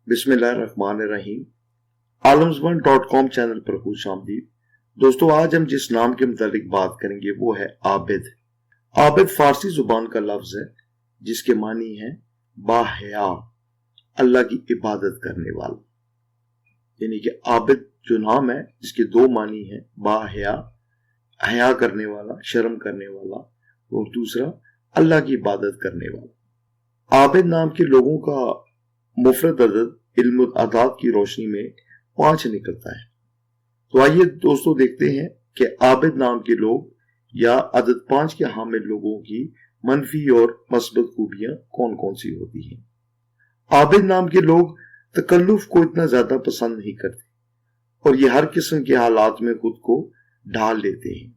बिस्मिल्लाहिर्रहमानिर्रहीम। आलम्स1.com चैनल पर खुश आमदीद। दोस्तों, आज हम जिस नाम के मुतालिक बात करेंगे वो है आबिद। आबिद फारसी जुबान का लफ्ज है जिसके मानी है बाहया, अल्लाह की इबादत करने वाला। यानी कि आबिद जो नाम है जिसके दो मानी है, बाहया हया करने वाला, शर्म करने वाला, और दूसरा अल्लाह की इबादत करने वाला। आबिद नाम के लोगों का मुफरद अदद इल्म आदात की रोशनी में 5 निकलता है। तो आइए दोस्तों देखते हैं कि आबिद नाम के लोग या अदद 5 के हामिल लोगों की मनफी और मस्बत खूबियां कौन कौन सी होती हैं। आबिद नाम के लोग तकल्लुफ को इतना ज्यादा पसंद नहीं करते और ये हर किस्म के हालात में खुद को ढाल लेते हैं।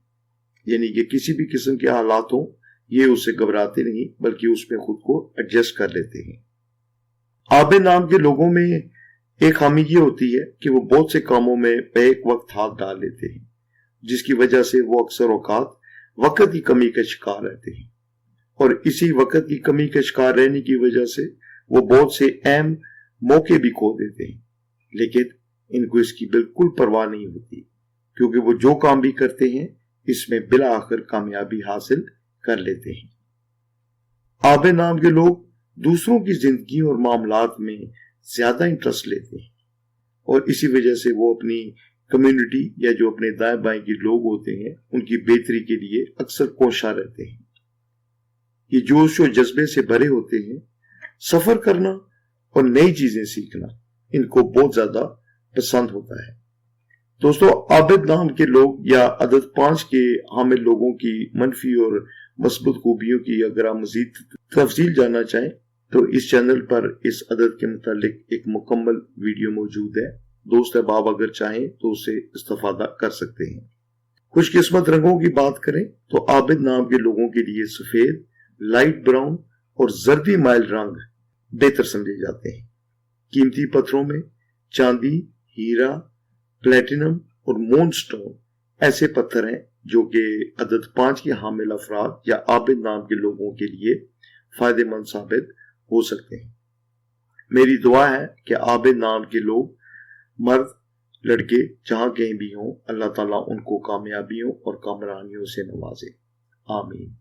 यानी कि किसी भी किस्म के हालात हो, ये उससे घबराते नहीं बल्कि उसमें खुद को एडजस्ट कर लेते हैं। आबिद नाम के लोगों में एक खामी ये होती है कि वो बहुत से कामों में एक वक्त हाथ डाल लेते हैं, जिसकी वजह से वो अक्सर औकात वक्त की कमी का शिकार रहते हैं और इसी वक्त की कमी का शिकार रहने की वजह से वो बहुत से अहम मौके भी खो देते हैं। लेकिन इनको इसकी बिल्कुल परवाह नहीं होती, क्योंकि वो जो काम भी करते हैं इसमें बिला आखिर कामयाबी हासिल कर लेते हैं। आबिद नाम के लोग दूसरों की जिंदगी और मामलात में ज्यादा इंटरेस्ट लेते हैं और इसी वजह से वो अपनी कम्युनिटी या जो अपने दाएं बाएं के लोग होते हैं उनकी बेहतरी के लिए अक्सर कोशा रहते हैं। ये जोश और जज्बे से भरे होते हैं। सफर करना और नई चीजें सीखना इनको बहुत ज्यादा पसंद होता है। दोस्तों, आबिद नाम के लोग या अदद 5 के हामिल लोगों की मनफी और मस्बूत खूबियों की अगर आप मजीद तफसील जानना चाहें तो इस चैनल पर इस अदद के मुतालिक एक मुकम्मल वीडियो मौजूद है। दोस्त अहबाब अगर चाहें तो उसे इस्तेफादा कर सकते हैं। खुशकिस्मत रंगों की बात करें तो आबिद नाम के लोगों के लिए सफेद, लाइट ब्राउन और जर्दी माइल रंग बेहतर समझे जाते हैं। कीमती पत्थरों में चांदी, हीरा, प्लेटिनम और मूनस्टोन ऐसे पत्थर हैं जो कि अदद 5 के हामिल अफराद या आबिद नाम के लोगों के लिए फायदेमंद साबित हो सकते हैं। मेरी दुआ है कि आबिद नाम के लोग, मर्द लड़के, जहां कहीं भी हों, अल्लाह ताला उनको कामयाबियों और कामरानियों से नवाजे। आमीन।